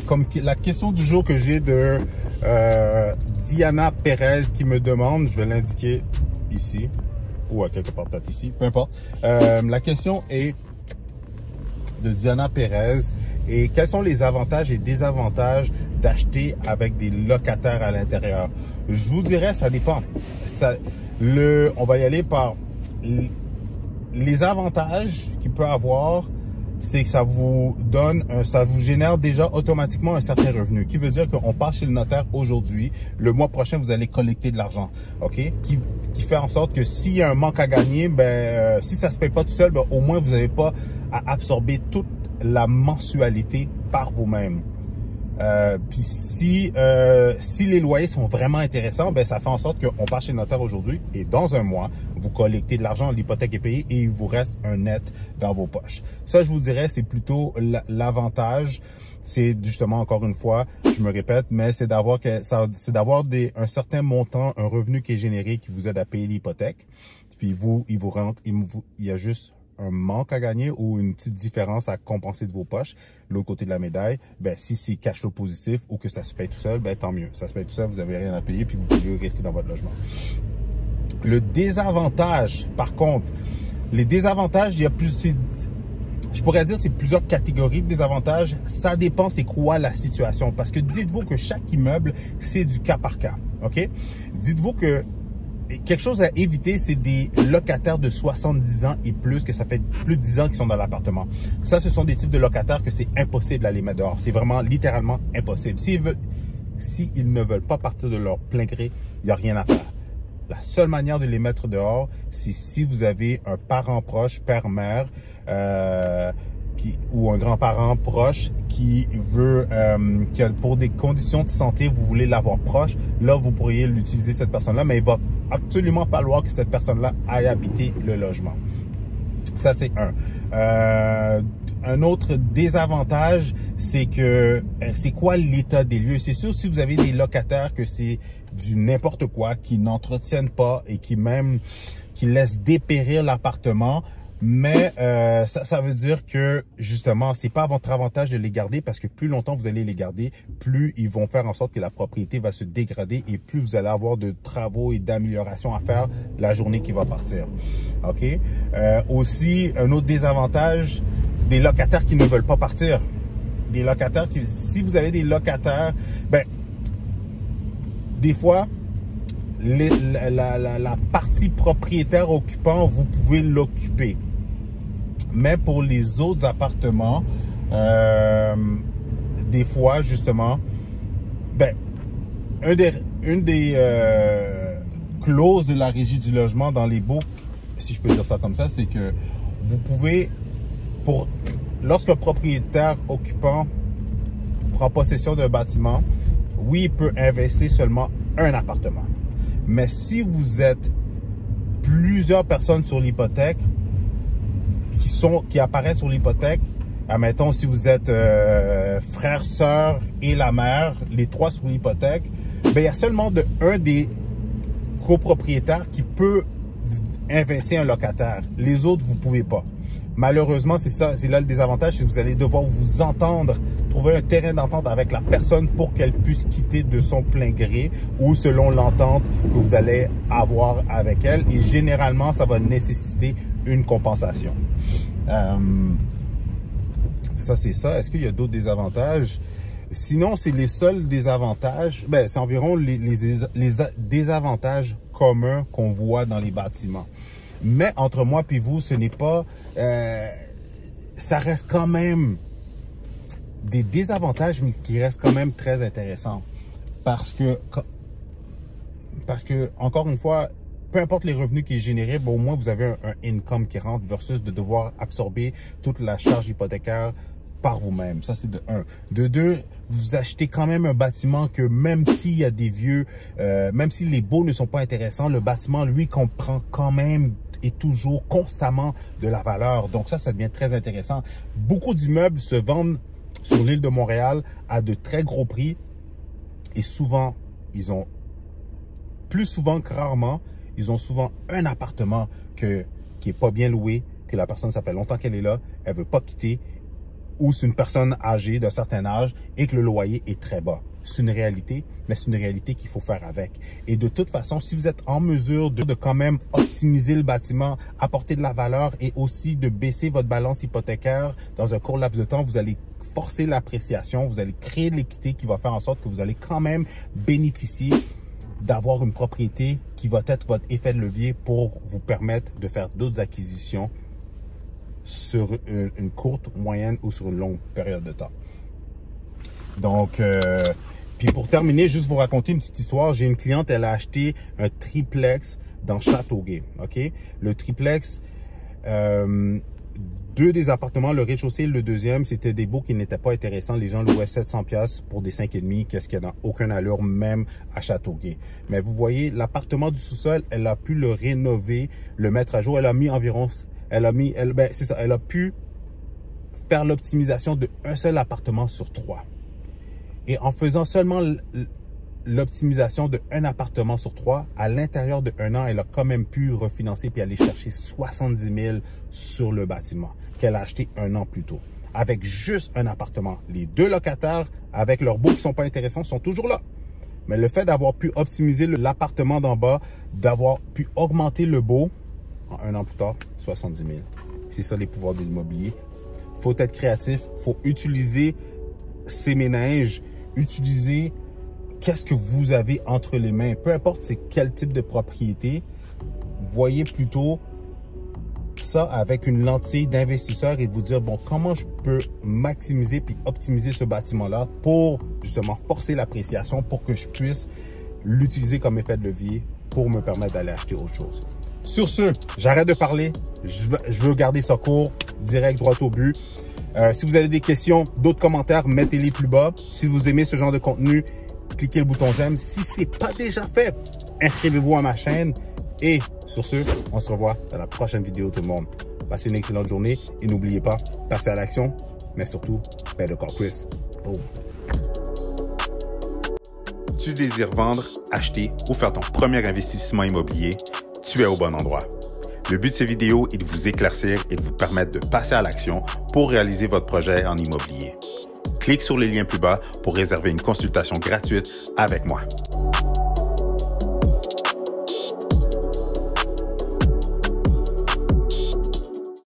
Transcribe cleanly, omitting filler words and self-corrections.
comme la question du jour que j'ai de Diana Perez qui me demande, je vais l'indiquer ici, ou à quelque part peut-être ici, peu importe. La question est de Diana Perez et quels sont les avantages et désavantages d'acheter avec des locataires à l'intérieur. Je vous dirais, ça dépend. On va y aller par les avantages qu'il peut avoir, c'est que ça vous génère déjà automatiquement un certain revenu, qui veut dire qu'on passe chez le notaire aujourd'hui, le mois prochain, vous allez collecter de l'argent, ok? Qui fait en sorte que s'il y a un manque à gagner, si ça se paye pas tout seul, au moins vous n'avez pas à absorber toute la mensualité par vous-même. Puis si les loyers sont vraiment intéressants, ça fait en sorte qu'on passe chez le notaire aujourd'hui et dans un mois, vous collectez de l'argent, l'hypothèque est payée et il vous reste un net dans vos poches. Ça, je vous dirais, c'est plutôt l'avantage. C'est justement, encore une fois, je me répète, mais c'est d'avoir un certain montant, un revenu qui est généré qui vous aide à payer l'hypothèque. Puis il y a juste un manque à gagner ou une petite différence à compenser de vos poches. L'autre côté de la médaille, si c'est cash flow positif ou que ça se paye tout seul, tant mieux. Ça se paye tout seul, vous n'avez rien à payer puis vous pouvez rester dans votre logement. Le désavantage, par contre, les désavantages, je pourrais dire c'est plusieurs catégories de désavantages. Ça dépend c'est quoi la situation. Parce que dites-vous que chaque immeuble, c'est du cas par cas. OK? Dites-vous que quelque chose à éviter, c'est des locataires de 70 ans et plus, que ça fait plus de 10 ans qu'ils sont dans l'appartement. Ça, ce sont des types de locataires que c'est impossible à les mettre dehors. C'est vraiment littéralement impossible. S'ils ne veulent pas partir de leur plein gré, il n'y a rien à faire. La seule manière de les mettre dehors, c'est si vous avez un parent proche, père-mère, ou un grand-parent proche qui veut, pour des conditions de santé, vous voulez l'avoir proche, là, vous pourriez l'utiliser, cette personne-là, mais il va absolument falloir que cette personne-là aille habiter le logement. Ça, c'est un. Un autre désavantage, c'est que c'est quoi l'état des lieux? C'est sûr, si vous avez des locataires que c'est du n'importe quoi, qui n'entretiennent pas et qui laissent dépérir l'appartement, mais ça veut dire que justement, c'est pas à votre avantage de les garder parce que plus longtemps vous allez les garder, plus ils vont faire en sorte que la propriété va se dégrader et plus vous allez avoir de travaux et d'améliorations à faire la journée qui va partir. OK? Aussi, un autre désavantage, c'est des locataires qui ne veulent pas partir. Des locataires si vous avez des locataires, des fois, la partie propriétaire occupant, vous pouvez l'occuper. Mais pour les autres appartements, des fois, justement, une des clauses de la régie du logement dans les baux, si je peux dire ça comme ça, c'est que vous pouvez, lorsqu'un propriétaire occupant prend possession d'un bâtiment, oui, il peut investir seulement un appartement. Mais si vous êtes plusieurs personnes sur l'hypothèque, qui apparaissent sur l'hypothèque, admettons si vous êtes frère, sœur et la mère, les trois sur l'hypothèque, il y a seulement un des copropriétaires qui peut investir un locataire. Les autres, vous ne pouvez pas. Malheureusement, c'est là le désavantage, c'est que vous allez devoir vous entendre, trouver un terrain d'entente avec la personne pour qu'elle puisse quitter de son plein gré ou selon l'entente que vous allez avoir avec elle. Et généralement, ça va nécessiter une compensation. Ça, c'est ça. Est-ce qu'il y a d'autres désavantages? Sinon, c'est les seuls désavantages. C'est environ les désavantages communs qu'on voit dans les bâtiments. Mais entre moi et vous, ce n'est pas... ça reste quand même des désavantages, mais qui restent quand même très intéressants. Parce que encore une fois, peu importe les revenus qui est généré, au moins vous avez un income qui rentre versus de devoir absorber toute la charge hypothécaire par vous-même. Ça, c'est de 1. De 2, vous achetez quand même un bâtiment que même s'il y a des vieux, même si les baux ne sont pas intéressants, le bâtiment, lui, comprend quand même et toujours constamment de la valeur. Donc ça devient très intéressant. Beaucoup d'immeubles se vendent sur l'île de Montréal à de très gros prix et souvent, plus souvent que rarement, ils ont souvent un appartement qui est pas bien loué, que la personne, ça fait longtemps qu'elle est là, elle veut pas quitter ou c'est une personne âgée d'un certain âge et que le loyer est très bas. C'est une réalité, mais c'est une réalité qu'il faut faire avec. Et de toute façon, si vous êtes en mesure de quand même optimiser le bâtiment, apporter de la valeur et aussi de baisser votre balance hypothécaire dans un court laps de temps, vous allez forcer l'appréciation, vous allez créer de l'équité qui va faire en sorte que vous allez quand même bénéficier d'avoir une propriété qui va être votre effet de levier pour vous permettre de faire d'autres acquisitions sur une courte, moyenne ou sur une longue période de temps. Donc, puis pour terminer, juste vous raconter une petite histoire. J'ai une cliente, elle a acheté un triplex dans Châteauguay. OK? Le triplex, 2 des appartements, le rez-de-chaussée et le deuxième, c'était des baux qui n'étaient pas intéressants. Les gens louaient 700$ pour des 5,5, qu'est-ce qu'il y a dans aucun allure, même à Châteauguay. Mais vous voyez, l'appartement du sous-sol, elle a pu le rénover, le mettre à jour. Elle a mis environ, elle a pu faire l'optimisation de un seul appartement sur 3. Et en faisant seulement l'optimisation de un appartement sur 3, à l'intérieur de 1 an, elle a quand même pu refinancer puis aller chercher 70 000 sur le bâtiment qu'elle a acheté 1 an plus tôt. Avec juste un appartement. Les 2 locataires, avec leurs baux qui ne sont pas intéressants, sont toujours là. Mais le fait d'avoir pu optimiser l'appartement d'en bas, d'avoir pu augmenter le baux, en 1 an plus tard, 70 000. C'est ça les pouvoirs de l'immobilier. Il faut être créatif, il faut utiliser ces ménages, utiliser qu'est-ce que vous avez entre les mains. Peu importe c'est quel type de propriété, voyez plutôt ça avec une lentille d'investisseur et vous dire, bon, comment je peux maximiser puis optimiser ce bâtiment-là pour justement forcer l'appréciation pour que je puisse l'utiliser comme effet de levier pour me permettre d'aller acheter autre chose. Sur ce, j'arrête de parler. Je veux garder ça court, direct, droit au but. Si vous avez des questions, d'autres commentaires, mettez-les plus bas. Si vous aimez ce genre de contenu, cliquez le bouton j'aime. Si ce n'est pas déjà fait, inscrivez-vous à ma chaîne. Et sur ce, on se revoit dans la prochaine vidéo tout le monde. Passez une excellente journée et n'oubliez pas, passez à l'action, mais surtout, better call Chris. Boom. Tu désires vendre, acheter ou faire ton premier investissement immobilier? Tu es au bon endroit. Le but de ces vidéos est de vous éclaircir et de vous permettre de passer à l'action pour réaliser votre projet en immobilier. Clique sur les liens plus bas pour réserver une consultation gratuite avec moi.